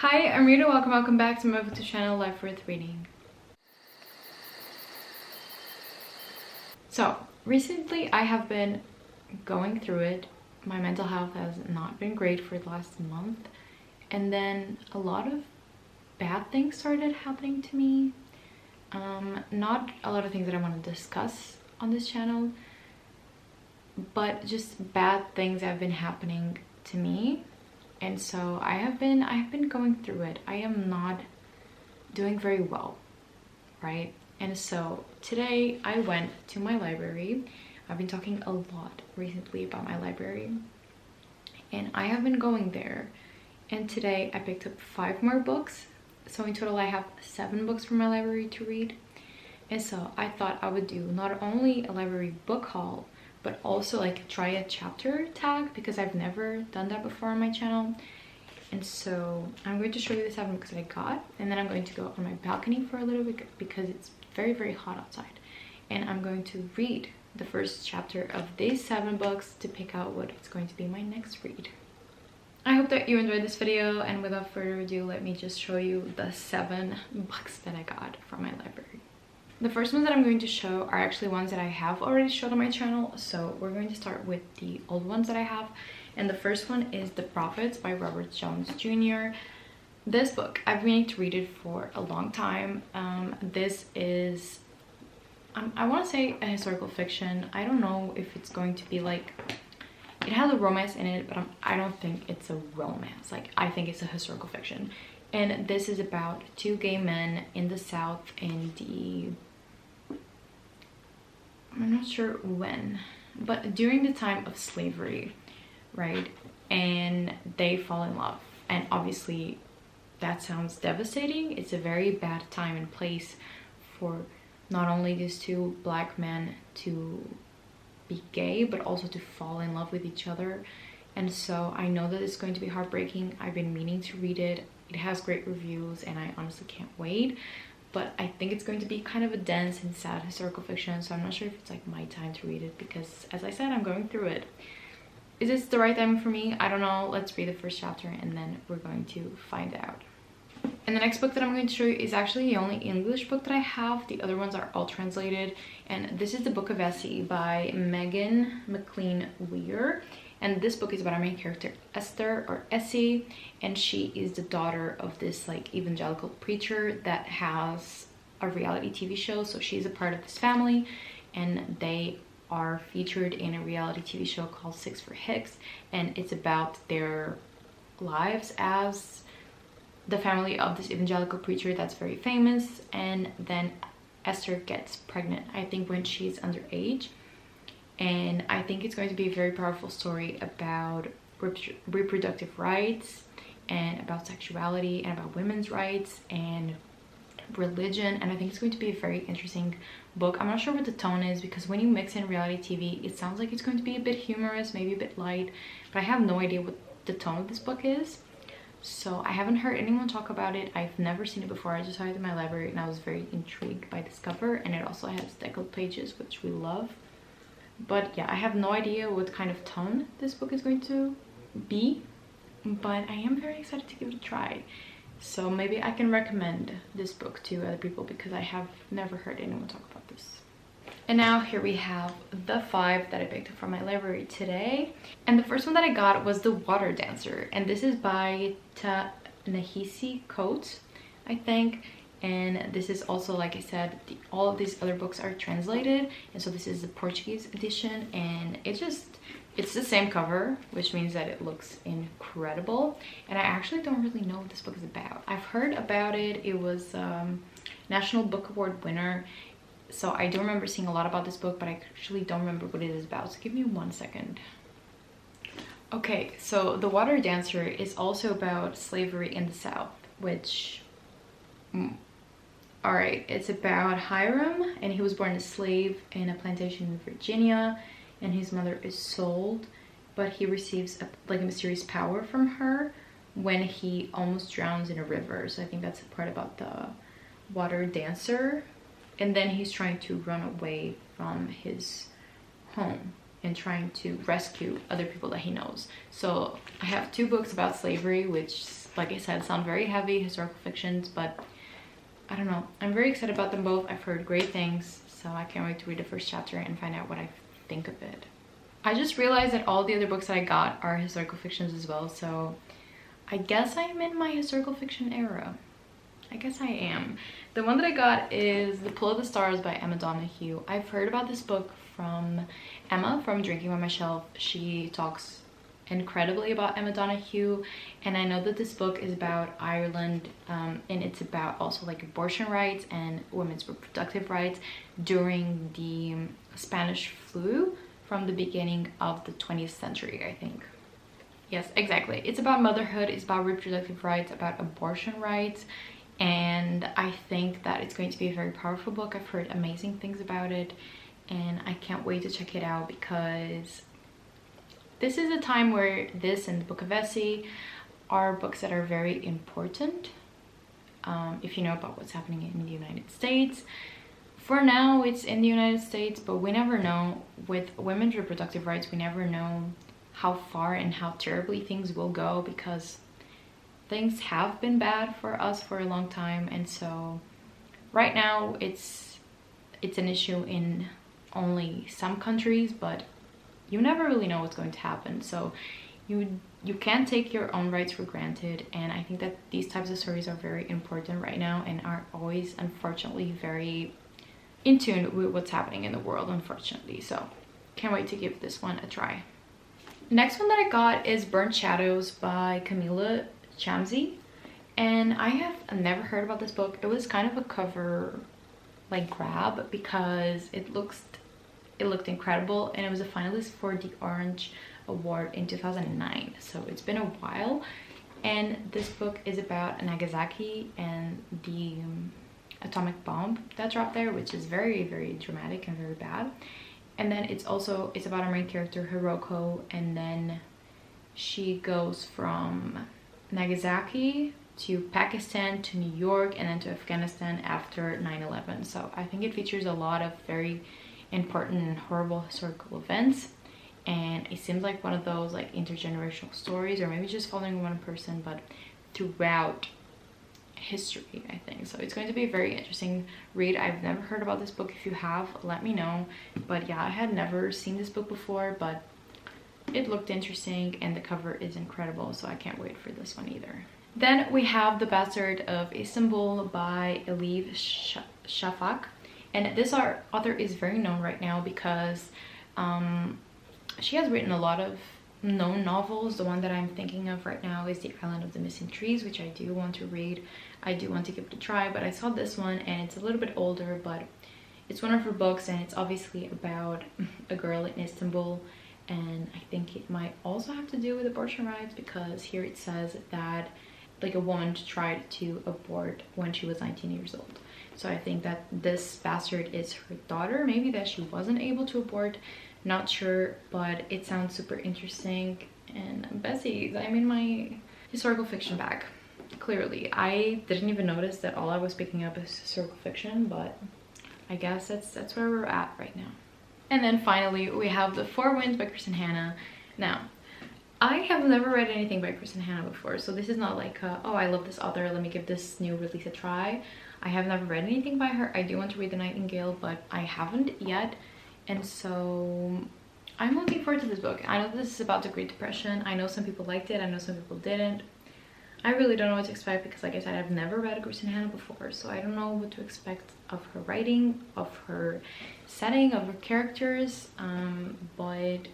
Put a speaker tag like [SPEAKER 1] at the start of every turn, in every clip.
[SPEAKER 1] Hi, I'm Rita. Welcome back to my YouTube channel, Life Worth Reading. So, recently I have been going through it. My mental health has not been great for the last month. And then a lot of bad things started happening to me. Not a lot of things that I want to discuss on this channel, but just bad things have been happening to me. And so I have been going through it. I am not doing very well, right? And so today I went to my library. I've been talking a lot recently about my library, and I have been going there. And today I picked up 5 more books. So in total I have 7 books from my library to read. And so I thought I would do not only a library book haul, but also like try a chapter tag, because I've never done that before on my channel. And so I'm going to show you the 7 books that I got, and then I'm going to go on my balcony for a little bit because it's very hot outside, and I'm going to read the first chapter of these 7 books to pick out what is going to be my next read. I hope that you enjoyed this video, and without further ado, let me just show you the 7 books that I got from my library. The first ones that I'm going to show are actually ones that I have already showed on my channel, so we're going to start with the old ones that I have. And the first one is The Prophets by Robert Jones Jr. This book, I've been meaning to read it for a long time. This is, I want to say a historical fiction. I don't know if it's going to be like, it has a romance in it, but I don't think it's a romance. Like, I think it's a historical fiction. And this is about 2 gay men in the South in the, I'm not sure when, but during the time of slavery, right? And they fall in love. And obviously that sounds devastating. It's a very bad time and place for not only these 2 black men to be gay, but also to fall in love with each other. And so I know that it's going to be heartbreaking. I've been meaning to read it. It has great reviews and I honestly can't wait. But I think it's going to be kind of a dense and sad historical fiction, so I'm not sure if it's like my time to read it, because as I said, I'm going through it. Is this the right time for me? I don't know. Let's read the first chapter and then we're going to find out. And the next book that I'm going to show you is actually the only English book that I have. The other ones are all translated. And this is The Book of Essie by Megan McLean Weir. And this book is about our main character, Esther, or Essie, and she is the daughter of this like evangelical preacher that has a reality TV show. So she's a part of this family, and they are featured in a reality TV show called 6 for Hicks, and it's about their lives as the family of this evangelical preacher that's very famous. And then Esther gets pregnant, I think when she's underage. And I think it's going to be a very powerful story about reproductive rights and about sexuality and about women's rights and religion. And I think it's going to be a very interesting book. I'm not sure what the tone is, because when you mix in reality TV, it sounds like it's going to be a bit humorous, maybe a bit light, but I have no idea what the tone of this book is. So I haven't heard anyone talk about it. I've never seen it before. I just saw it in my library and I was very intrigued by this cover, and it also has deckled pages, which we love. But yeah, I have no idea what kind of tone this book is going to be, but I am very excited to give it a try. So maybe I can recommend this book to other people, because I have never heard anyone talk about this. And now here we have the 5 that I picked up from my library today. And the first one that I got was The Water Dancer. And this is by Ta-Nehisi Coates, I think. And this is also, like I said, all of these other books are translated, and so this is the Portuguese edition, and it's the same cover, which means that it looks incredible. And I actually don't really know what this book is about. I've heard about it. It was National Book Award winner, so I do remember seeing a lot about this book, but I actually don't remember what it is about. So give me 1 second. Okay, so The Water Dancer is also about slavery in the South, which all right, it's about Hiram, and he was born a slave in a plantation in Virginia, and his mother is sold, but he receives a mysterious power from her when he almost drowns in a river. So I think that's the part about the water dancer. And then he's trying to run away from his home and trying to rescue other people that he knows. So I have 2 books about slavery, which like I said, sound very heavy, historical fictions, but I don't know. I'm very excited about them both. I've heard great things, so I can't wait to read the first chapter and find out what I think of it. I just realized that all the other books that I got are historical fictions as well, so I guess I'm in my historical fiction era. I guess I am. The one that I got is The Pull of the Stars by Emma Donoghue. I've heard about this book from Emma from Drinking by My Shelf. She talks incredibly about Emma Donoghue, and I know that this book is about Ireland, and it's about also like abortion rights and women's reproductive rights during the Spanish flu from the beginning of the 20th century, I think. Yes, exactly. It's about motherhood, it's about reproductive rights, about abortion rights, and I think that it's going to be a very powerful book. I've heard amazing things about it, and I can't wait to check it out, because this is a time where this and the Book of Essie are books that are very important, if you know about what's happening in the United States. For now, it's in the United States, but we never know. With women's reproductive rights, we never know how far and how terribly things will go, because things have been bad for us for a long time. And so right now it's an issue in only some countries, but you never really know what's going to happen. So you can't take your own rights for granted, and I think that these types of stories are very important right now and are always, unfortunately, very in tune with what's happening in the world, unfortunately. So can't wait to give this one a try. Next one that I got is Burnt Shadows by Camila Chamsey, and I have never heard about this book. It was kind of a cover like grab because it looked incredible, and it was a finalist for the Orange Award in 2009, so it's been a while. And this book is about Nagasaki and the atomic bomb that dropped there, which is very, very dramatic and very bad. And then it's about our main character Hiroko, and then she goes from Nagasaki to Pakistan to New York and then to Afghanistan after 9/11. So I think it features a lot of very important and horrible historical events, and it seems like one of those like intergenerational stories, or maybe just following one person, but throughout history, I think. So it's going to be a very interesting read. I've never heard about this book. If you have, let me know. But yeah, I had never seen this book before, but it looked interesting and the cover is incredible, so I can't wait for this one either. Then we have The Bastard of Istanbul by Elif Shafak, and this author is very known right now because she has written a lot of known novels. The one that I'm thinking of right now is The Island of the Missing Trees, which I do want to read. I do want to give it a try, but I saw this one and it's a little bit older, but it's one of her books, and it's obviously about a girl in Istanbul, and I think it might also have to do with abortion rights, because here it says that like a woman tried to abort when she was 19 years old. So I think that this bastard is her daughter, maybe, that she wasn't able to abort, not sure, but it sounds super interesting. And Bessie, I'm in my historical fiction bag, clearly. I didn't even notice that all I was picking up is historical fiction, but I guess that's where we're at right now. And then finally we have The Four Winds by Kristen Hanna. Now, I have never read anything by Kristen Hanna before, so this is not like oh, I love this author, let me give this new release a try. I have never read anything by her. I do want to read The Nightingale, but I haven't yet, and so I'm looking forward to this book. I know this is about the Great Depression. I know some people liked it, I know some people didn't. I really don't know what to expect because, like I said, I've never read a Kristen Hanna before, so I don't know what to expect of her writing, of her setting, of her characters, but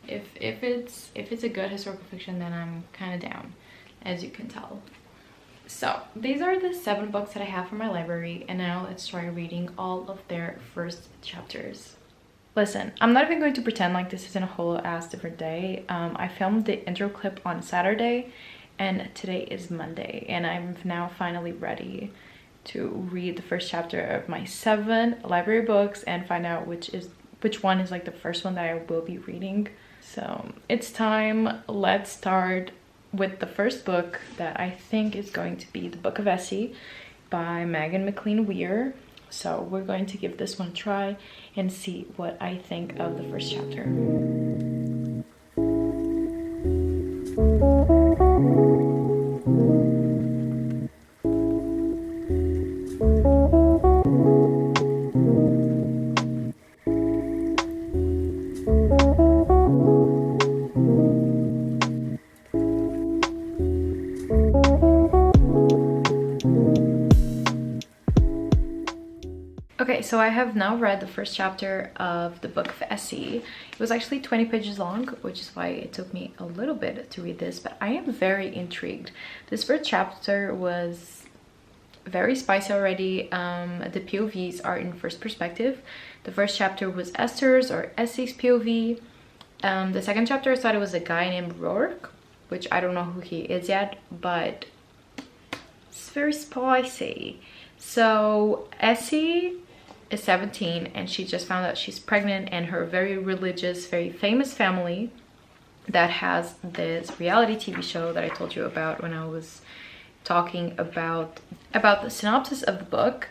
[SPEAKER 1] if it's a good historical fiction, then I'm kind of down, as you can tell. So these are the 7 books that I have from my library, and now let's try reading all of their first chapters. Listen, I'm not even going to pretend like this isn't a whole ass different day. I filmed the intro clip on Saturday, and today is Monday, and I'm now finally ready to read the first chapter of my 7 library books and find out which one is like the first one that I will be reading. So it's time. Let's start with the first book that I think is going to be The Book of Essie by Megan McLean Weir. So we're going to give this one a try and see what I think of the first chapter. Okay, so I have now read the first chapter of the book of Essie. It was actually 20 pages long, which is why it took me a little bit to read this, but I am very intrigued. This first chapter was very spicy already. The POVs are in first perspective. The first chapter was Esther's or Essie's POV. The second chapter I thought it was a guy named Rourke, which I don't know who he is yet, but it's very spicy. So Essie is 17 and she just found out she's pregnant, and her very religious, very famous family that has this reality TV show that I told you about when I was talking about the synopsis of the book.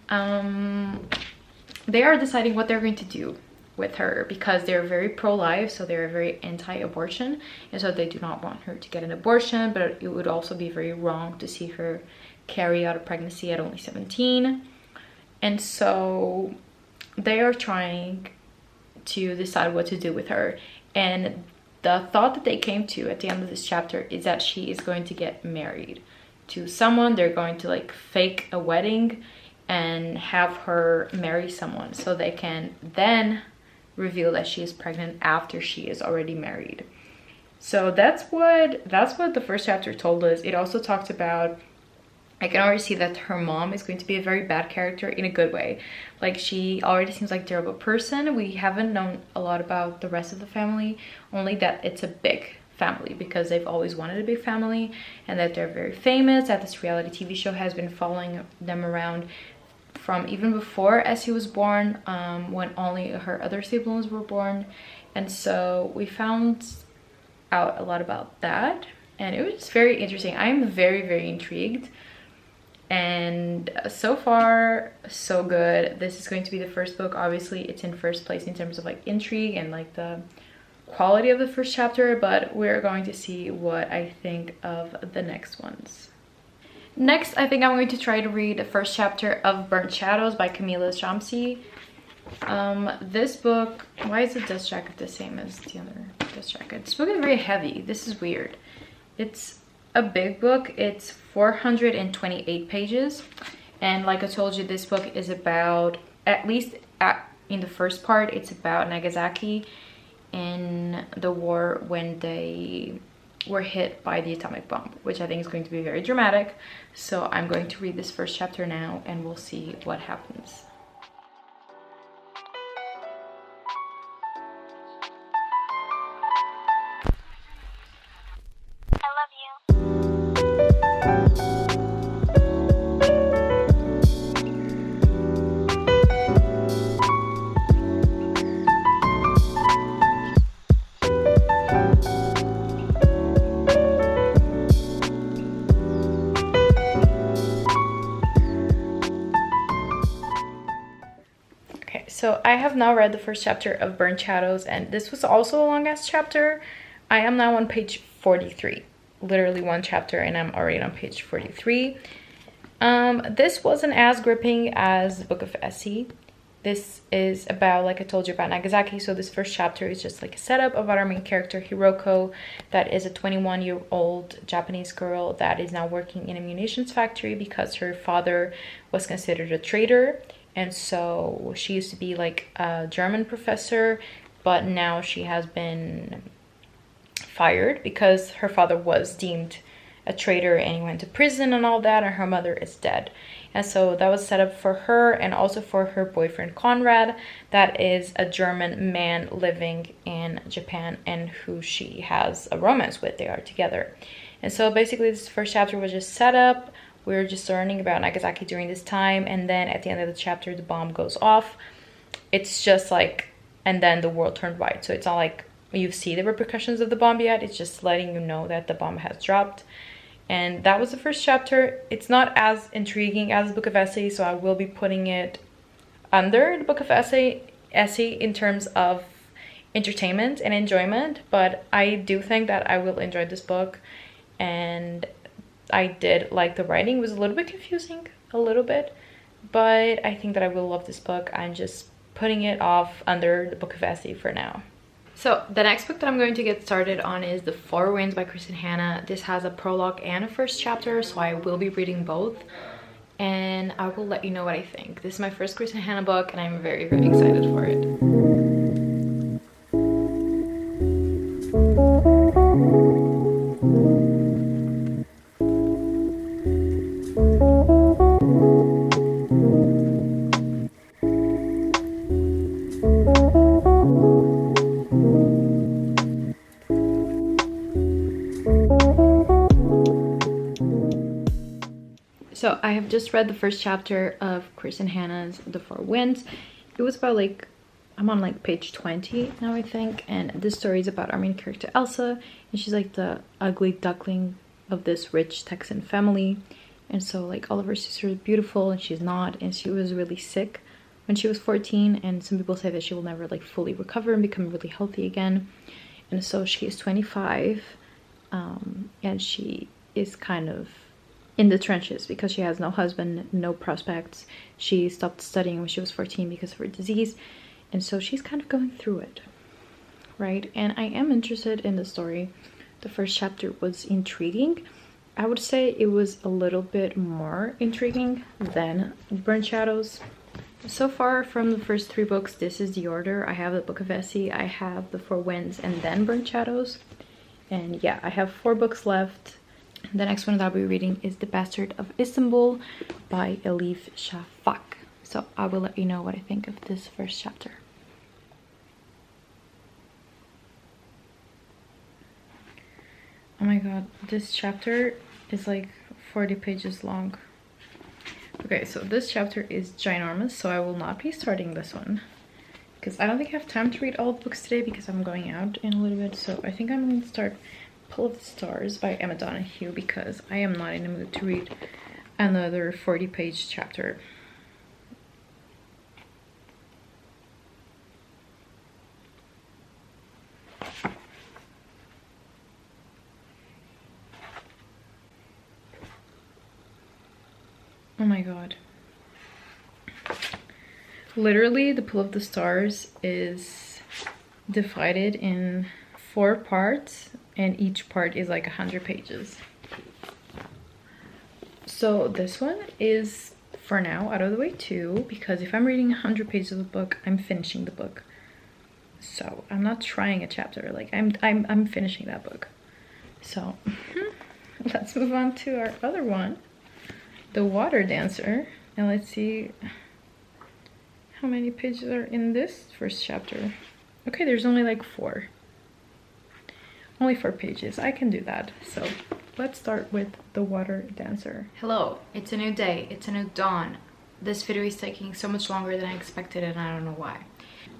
[SPEAKER 1] They are deciding what they're going to do with her because they're very pro-life, so they're very anti-abortion, and so they do not want her to get an abortion, but it would also be very wrong to see her carry out a pregnancy at only 17. And so they are trying to decide what to do with her, and the thought that they came to at the end of this chapter is that she is going to get married to someone. They're going to like fake a wedding and have her marry someone so they can then reveal that she is pregnant after she is already married. So that's what the first chapter told us. It also talked about, I can already see that her mom is going to be a very bad character in a good way. Like, she already seems like a terrible person. We haven't known a lot about the rest of the family, only that it's a big family because they've always wanted a big family, and that they're very famous, that this reality TV show has been following them around from even before Essie was born, when only her other siblings were born. And so we found out a lot about that, and it was very interesting. I'm very, very intrigued. And so far, so good. This is going to be the first book. Obviously, it's in first place in terms of like intrigue and like the quality of the first chapter, but we're going to see what I think of the next ones. Next, I think I'm going to try to read the first chapter of Burnt Shadows by Camila Shamsi. This book, why is the dust jacket the same as the other dust jacket? This book is very heavy. This is weird. It's a big book. It's 428 pages, and like I told you, this book is about, at least in the first part, it's about Nagasaki in the war when they were hit by the atomic bomb, which I think is going to be very dramatic. So I'm going to read this first chapter now, and we'll see what happens. So I have now read the first chapter of Burnt Shadows, and this was also a long-ass chapter. I am now on page 43. Literally one chapter, and I'm already on page 43. This wasn't as gripping as the Book of Essie. This is about, like I told you, about Nagasaki. So this first chapter is just like a setup about our main character, Hiroko, that is a 21-year-old Japanese girl that is now working in a munitions factory because her father was considered a traitor. And so she used to be like a German professor, but now she has been fired because her father was deemed a traitor and he went to prison and all that, and her mother is dead. And so that was set up for her and also for her boyfriend Conrad, that is a German man living in Japan and who she has a romance with. They are together. And so basically this first chapter was just set up. We were just learning about Nagasaki during this time, and then at the end of the chapter the bomb goes off. It's just like, and then the world turned white. So it's not like you see the repercussions of the bomb yet. It's just letting you know that the bomb has dropped. And that was the first chapter. It's not as intriguing as the Book of Essie, so I will be putting it under the Book of Essie in terms of entertainment and enjoyment. But I do think that I will enjoy this book, and I did like the writing. It was a little bit confusing, a little bit, but I think that I will love this book. I'm just putting it off under the Book of Essie for now. So the next book that I'm going to get started on is The Four Winds by Kristen Hanna. This has a prologue and a first chapter, so I will be reading both. and I will let you know what I think. This is my first Chris and Hannah book, and I'm very, very excited for it. So I have just read the first chapter of Chris and Hannah's The Four Winds. It was about like, I'm on like page 20 now, I think, and this story is about our main character Elsa, and she's like the ugly duckling of this rich Texan family. And so like all of her sisters are beautiful and she's not, and she was really sick when she was 14, and some people say that she will never like fully recover and become really healthy again. And so she is 25, and she is kind of in the trenches because she has no husband, no prospects. She stopped studying when she was 14 because of her disease, and so she's kind of going through it, right? And I am interested in the story. The first chapter was intriguing. I would say it was a little bit more intriguing than Burnt Shadows. So far from the first 3 books, this is the order. I have the Book of Essie, I have The Four Winds, and then Burnt Shadows. And yeah, I have 4 books left. The next one that I'll be reading is The Bastard of Istanbul by Elif Shafak. So I will let you know what I think of this first chapter. Oh my god, this chapter is like 40 pages long. Okay, so this chapter is ginormous, so I will not be starting this one because I don't think I have time to read all the books today because I'm going out in a little bit. So I think I'm going to start Pull of the Stars by Emma Donoghue because I am not in the mood to read another 40-page chapter. Oh my god. Literally, the Pull of the Stars is divided in 4 parts, and each part is like 100 pages. So this one is for now out of the way too, because if I'm reading 100 pages of a book, I'm finishing the book. So I'm not trying a chapter, like I'm finishing that book. So let's move on to our other one, The Water Dancer, and let's see how many pages are in this first chapter. Okay, there's only like 4. Only 4 pages. I can do that. So let's start with The Water Dancer. Hello, it's a new day. It's a new dawn. This video is taking so much longer than I expected, and I don't know why.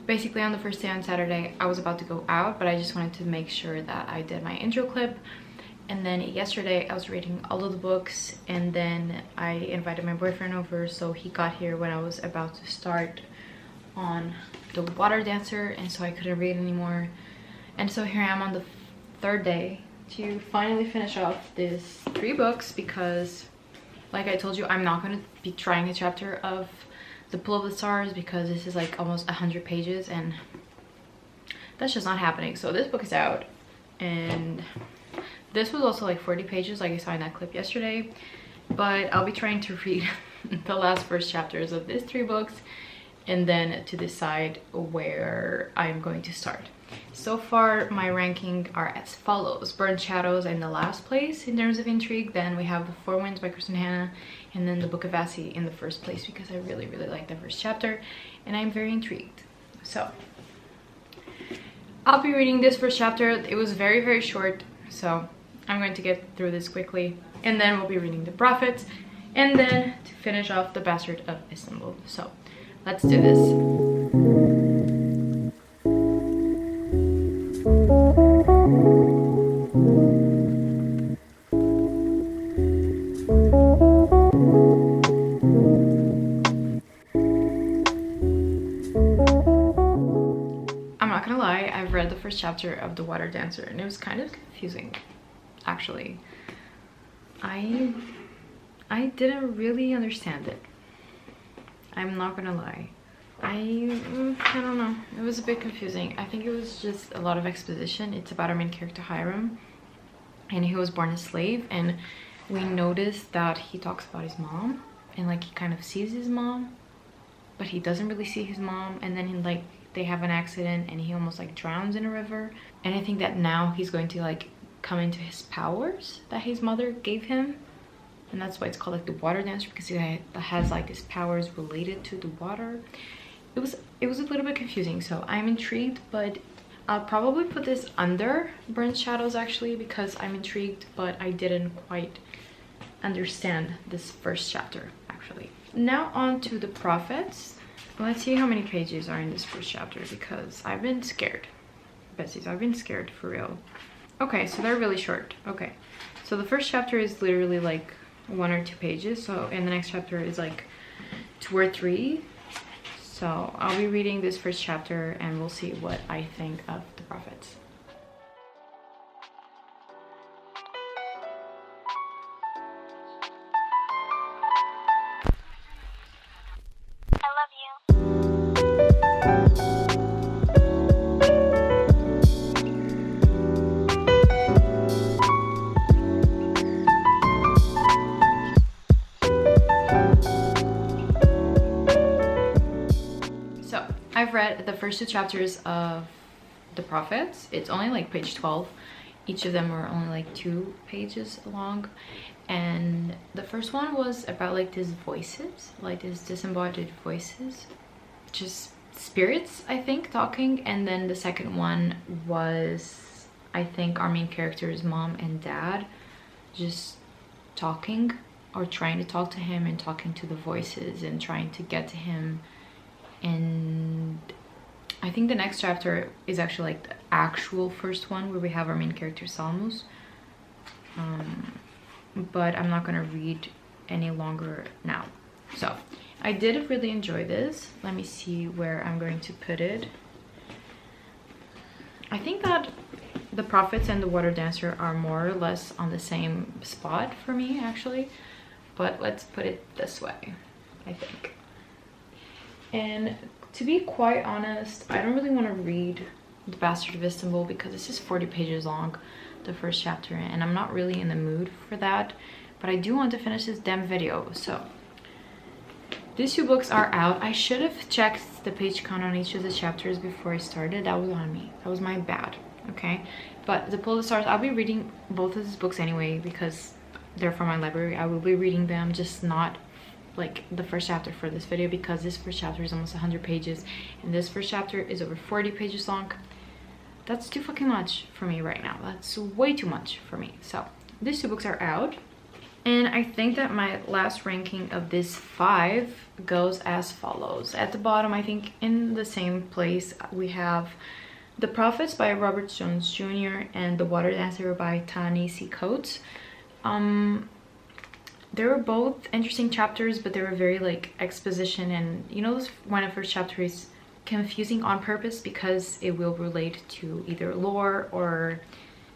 [SPEAKER 1] Basically, on the first day on Saturday, I was about to go out, but I just wanted to make sure that I did my intro clip. And then yesterday, I was reading all of the books, and then I invited my boyfriend over, so he got here when I was about to start on The Water Dancer, and so I couldn't read anymore. And so here I am on the 3rd day to finally finish off these 3 books because, like I told you, I'm not going to be trying a chapter of The Pull of the Stars because this is like almost 100 pages and that's just not happening. So this book is out, and this was also like 40 pages like I saw in that clip yesterday, but I'll be trying to read the last first chapters of these 3 books and then to decide where I'm going to start. So far, my ranking are as follows. Burnt Shadows in the last place in terms of intrigue. Then we have The Four Winds by Chris and Hannah, and then the Book of Essie in the first place because I really, really like the first chapter and I'm very intrigued. So I'll be reading this first chapter. It was very, very short, so I'm going to get through this quickly, and then we'll be reading The Prophets, and then to finish off The Bastard of Istanbul. So let's do this. I've read the first chapter of The Water Dancer and it was kind of confusing, actually. I didn't really understand it. I'm not gonna lie. I don't know. It was a bit confusing. I think it was just a lot of exposition. It's about our main character Hiram, and he was born a slave, and we noticed that he talks about his mom and like he kind of sees his mom, but he doesn't really see his mom. And then he, like, they have an accident and he almost like drowns in a river. And I think that now he's going to like come into his powers that his mother gave him, and that's why it's called like the water dancer, because he has like his powers related to the water. It was a little bit confusing, so I'm intrigued, but I'll probably put this under Burnt Shadows actually, because I'm intrigued, but I didn't quite understand this first chapter actually. Now on to the Prophets. Let's see how many pages are in this first chapter, because I've been scared. Bessies, I've been scared for real. Okay, so they're really short. Okay, so the first chapter is literally like 1 or 2 pages, so and the next chapter is like 2 or 3. So I'll be reading this first chapter and we'll see what I think of the Prophets. I've read the first 2 chapters of the Prophets. It's only like page 12. Each of them are only like 2 pages long. And the first one was about like these voices, like these disembodied voices, just spirits, I think, talking. And then the second one was, I think, our main character's mom and dad just talking, or trying to talk to him and talking to the voices and trying to get to him. And I think the next chapter is actually like the actual first one, where we have our main character Salmus. But I'm not gonna read any longer now. So I did really enjoy this. Let me see where I'm going to put it. I think that the Prophets and the Water Dancer are more or less on the same spot for me actually, but let's put it this way, I think. And to be quite honest, I don't really want to read The Bastard of Istanbul because this is 40 pages long, the first chapter, and I'm not really in the mood for that. But I do want to finish this damn video. So these 2 books are out. I should have checked the page count on each of the chapters before I started. That was on me. That was my bad. Okay. But The Pull of the Stars, I'll be reading both of these books anyway because they're from my library. I will be reading them, just not like the first chapter for this video, because this first chapter is almost 100 pages and this first chapter is over 40 pages long. That's too fucking much for me right now. That's way too much for me. So these 2 books are out, and I think that my last ranking of these 5 goes as follows. At the bottom, I think in the same place, we have The Prophets by Robert Jones Jr. and The Water Dancer by Ta-Nehisi Coates. They were both interesting chapters, but they were very like exposition, and you know, when the first chapter is confusing on purpose because it will relate to either lore or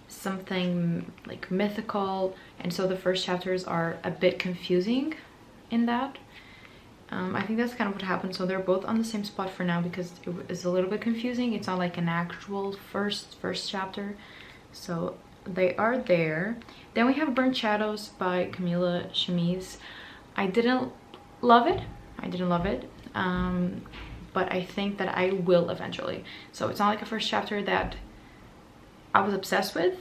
[SPEAKER 1] something like mythical, and so the first chapters are a bit confusing in that. I think that's kind of what happened. So they're both on the same spot for now because it is a little bit confusing. It's not like an actual first chapter, so they are there. Then we have Burnt Shadows by Camila Chemise. I didn't love it. But I think that I will eventually. So it's not like a first chapter that I was obsessed with,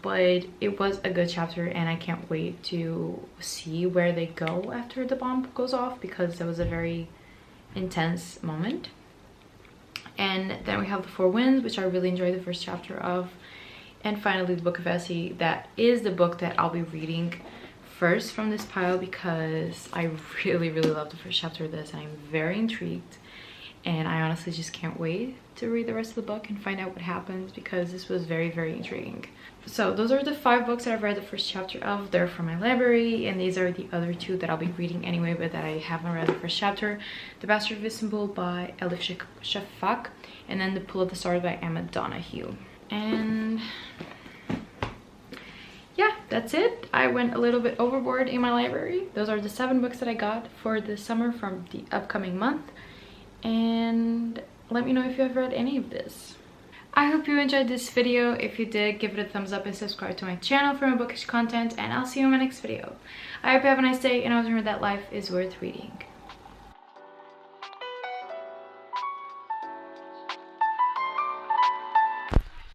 [SPEAKER 1] but it was a good chapter, and I can't wait to see where they go after the bomb goes off, because it was a very intense moment. And then we have The Four Winds, which I really enjoyed the first chapter of. And finally, the Book of Essie. That is the book that I'll be reading first from this pile, because I really love the first chapter of this, and I'm very intrigued. And I honestly just can't wait to read the rest of the book and find out what happens, because this was very intriguing. So those are the 5 books that I've read the first chapter of. They're from my library, and these are the other 2 that I'll be reading anyway, but that I haven't read the first chapter. The Bastard of Istanbul by Elif Shafak, and then The Pull of the Stars by Emma Donoghue. And yeah, that's it. I went a little bit overboard in my library. Those are the 7 books that I got for the summer from the upcoming month. And let me know if you have read any of this. I hope you enjoyed this video. If you did, give it a thumbs up and subscribe to my channel for more bookish content, and I'll see you in my next video. I hope you have a nice day, and always remember that life is worth reading.